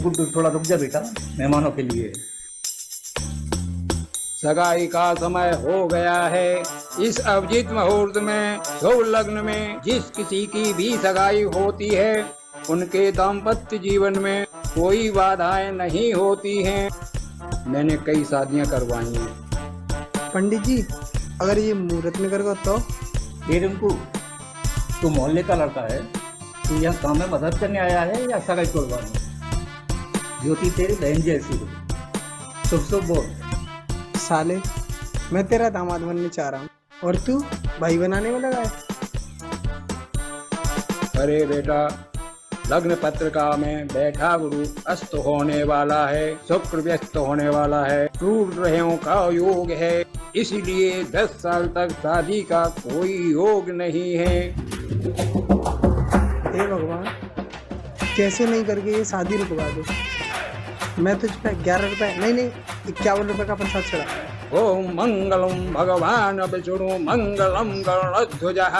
गुड्डू थोड़ा रुक जा बेटा, मेहमानों के लिए। सगाई का समय हो गया है। इस अभिजीत मुहूर्त में शुभ लग्न में जिस किसी की भी सगाई होती है उनके दाम्पत्य जीवन में कोई बाधाएं नहीं होती हैं। मैंने कई शादियां करवाई हैं। पंडित जी, अगर ये मुहूर्त में करोगे तो? ये रिंकू, तू मोहल्ले का लड़का है, तू यहाँ काम में मदद करने आया है या सगाई तोड़वाने? ज्योति तेरी बहन जैसी हो, शुभ शुभ बोल। साले, मैं तेरा दामाद बनने चाह रहा हूँ और तू भाई बनाने में लगा है। अरे बेटा, लग्न पत्रिका में बैठा गुरु अस्त होने वाला है, शुक्र व्यस्त होने वाला है, क्रूर ग्रहों का योग है, इसलिए 10 साल तक शादी का कोई योग नहीं है। हे भगवान, कैसे नहीं करके ये शादी रुकवा दो। मैं तुझ पे 11 रुपए नहीं 51 रुपए का प्रसाद चढ़ा। ओम मंगलम भगवान विष्णु मंगलम गरुड़ध्वजः।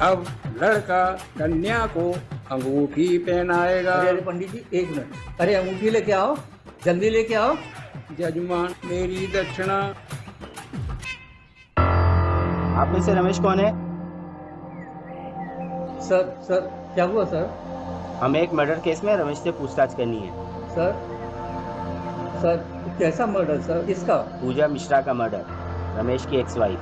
अब लड़का कन्या को अंगूठी पहनाएगा। अरे पंडित जी, एक मिनट, अरे अंगूठी लेके आओ, जल्दी लेके आओ। जजमान, मेरी दक्षिणा। आप में से रमेश कौन है? सर क्या हुआ सर? हमें एक मर्डर केस में रमेश से पूछताछ करनी है। सर कैसा मर्डर सर? किसका? पूजा मिश्रा का मर्डर, रमेश की एक्स वाइफ।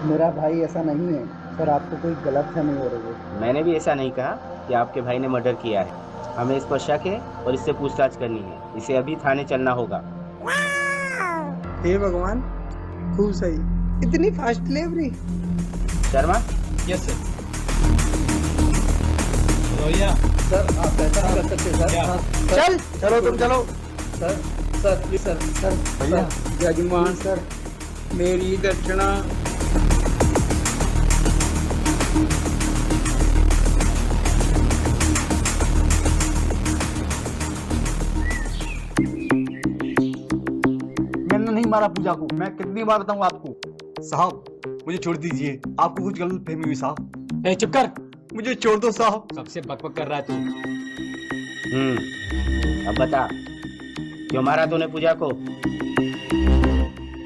मेरा भाई ऐसा नहीं है सर, आपको कोई गलतफहमी हो रही है। मैंने भी ऐसा नहीं कहा कि आपके भाई ने मर्डर किया है। हमें इस पर शक है और इससे पूछताछ करनी है। इसे अभी थाने चलना होगा। हे भगवान, खूब सही, इतनी fast delivery. Sharma, yes sir. Sir आप ऐसा नहीं कर सकते सर। चल चलो तुम चलो। सर प्लीज सर भैया। जजमान, सर मेरी दक्षिणा। मैंने नहीं मारा पूजा को, मैं कितनी बार बताऊं आपको। साहब मुझे छोड़ दीजिए, आपको कुछ गलत फहमी हुई साहब। ए चुप कर, मुझे छोड़ दो साहब। सबसे बकबक कर रहा है तू। अब बता, क्यों मारा तूने पूजा को?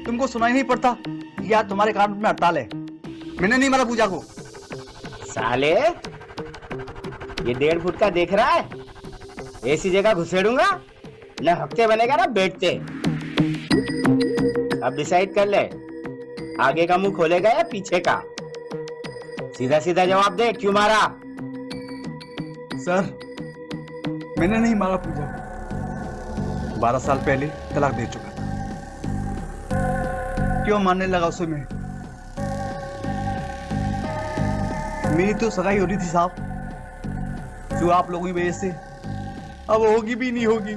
तुमको सुनाई नहीं पड़ता? या तुम्हारे कान में हड़ताल है? मैंने नहीं मारा पूजा को। साले, ये 1.5 फुट का देख रहा है? ऐसी जगह घुसेड़ूंगा न हफ्ते बनेगा ना बैठते। अब डिसाइड कर ले, आगे का मुंह खोलेगा या पीछे का? सीधा सीधा जवाब दे, क्यों मारा? सर मैंने नहीं मारा पूजा को, 12 साल पहले तलाक दे चुका था। क्यों मारने लगा उसे मैं? मेरी तो सगाई हो रही थी साहब, जो आप लोगों की वजह से अब होगी भी नहीं होगी।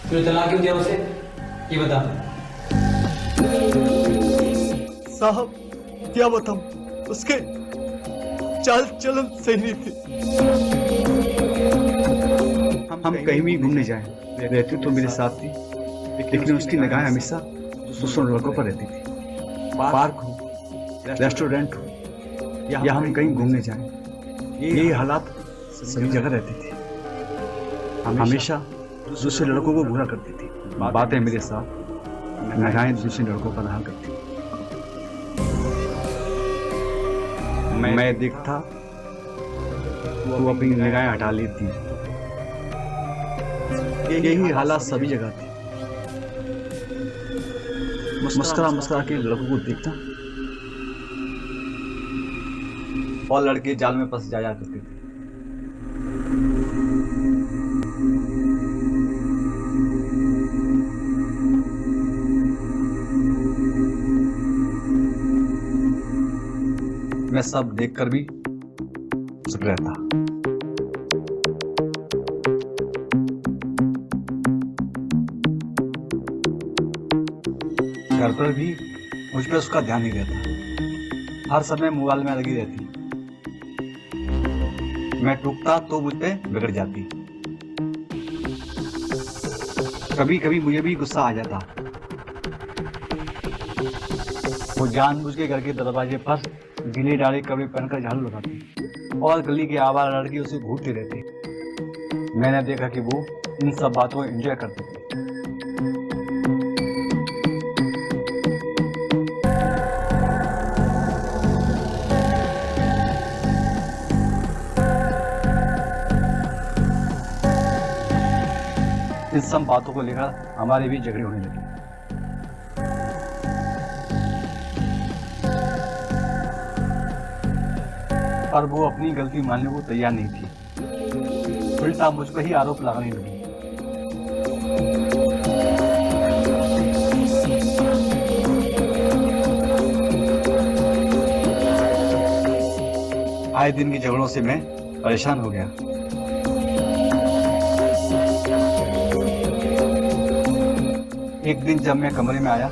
तूने तलाक क्यों दिया उसे, ये बता। साहब क्या बताऊं, उसके चाल चलन सही नहीं थी। हम कहीं भी घूमने जाएं, रहती तो मेरे साथ थी, लेकिन उसकी निगाहें हमेशा दूसरों लड़कों पर रहती थी। पार्क हो, रेस्टोरेंट हो, या हम कहीं घूमने जाएं, ये हालात सभी जगह रहती थी। हमेशा दूसरे लड़कों को बुरा करती थी, बातें मेरे साथ, निगाहें दूसरे लड़कों पर रहा करती। मैं देखता, वो अपनी निगाहें हटा लेती। यही हालात सभी जगह थी। मुस्कुरा के लड़कों को देखता और लड़के जाल में फंस जाया करते थे। मैं सब देखकर भी चुप रहता। घर पर भी मुझ पर उसका ध्यान नहीं रहता, हर समय मोबाइल में लगी रहती। मैं टूकता तो मुझ पे बिगड़ जाती। कभी कभी मुझे भी गुस्सा आ जाता। वो जानबूझ के घर के दरवाजे पर गीले डाले कपड़े पहनकर झाड़ू लगाती और गली के आवारा लड़के उसे घूरते रहते। मैंने देखा कि वो इन सब बातों को एंजॉय करती थी। इन सब बातों को लेकर हमारे भी झगड़े होने लगे। पर वो अपनी गलती मानने को तैयार नहीं थी, उल्टा मुझ पर ही आरोप लगाने लगी। आए दिन की झगड़ों से मैं परेशान हो गया। एक दिन जब मैं कमरे में आया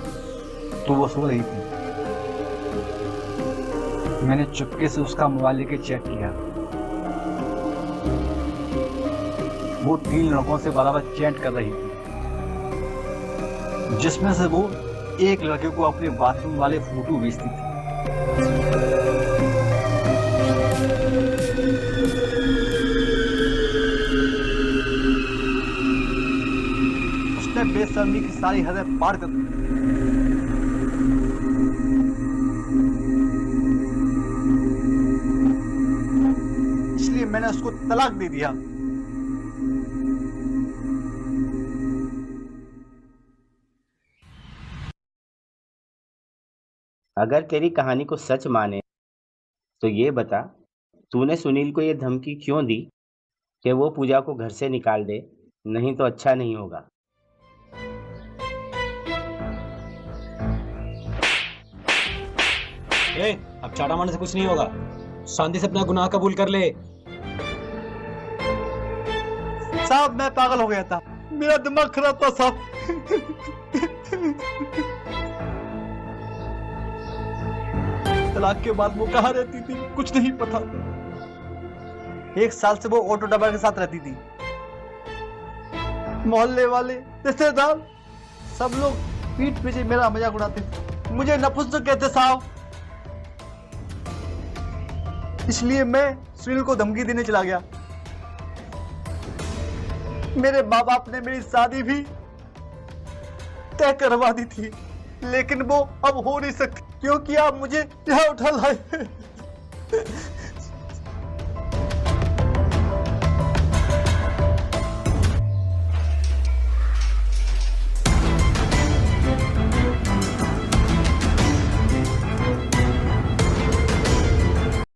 तो वो सो रही थी। मैंने चुपके से उसका मोबाइल लेके चेक किया। वो 3 लड़कों से बराबर चैट कर रही थी, जिसमें से वो एक लड़के को अपने बाथरूम वाले फोटो भेजती थी। उसने बेशर्मी की सारी हदें पार कर दी। इसलिए मैंने उसको तलाक दे दिया। अगर तेरी कहानी को सच माने तो ये बता, तूने सुनील को ये धमकी क्यों दी कि वो पूजा को घर से निकाल दे, नहीं तो अच्छा नहीं होगा। अब चाटा मारने से कुछ नहीं होगा, शांति से अपना गुनाह कबूल कर ले। साहब मैं पागल हो गया था, मेरा दिमाग खराब था साहब। तलाक के बाद वो कहाँ रहती थी कुछ नहीं पता। 1 साल से वो ऑटो ड्राइवर के साथ रहती थी। मोहल्ले वाले, रिश्तेदार सब लोग पीठ पीछे मेरा मजाक उड़ाते थे, मुझे नपुंसक कहते साहब। इसलिए मैं सुनील को धमकी देने चला गया। मेरे माँ बाप ने मेरी शादी भी तय करवा दी थी, लेकिन वो अब हो नहीं सकती क्योंकि आप मुझे यहाँ उठा लाए।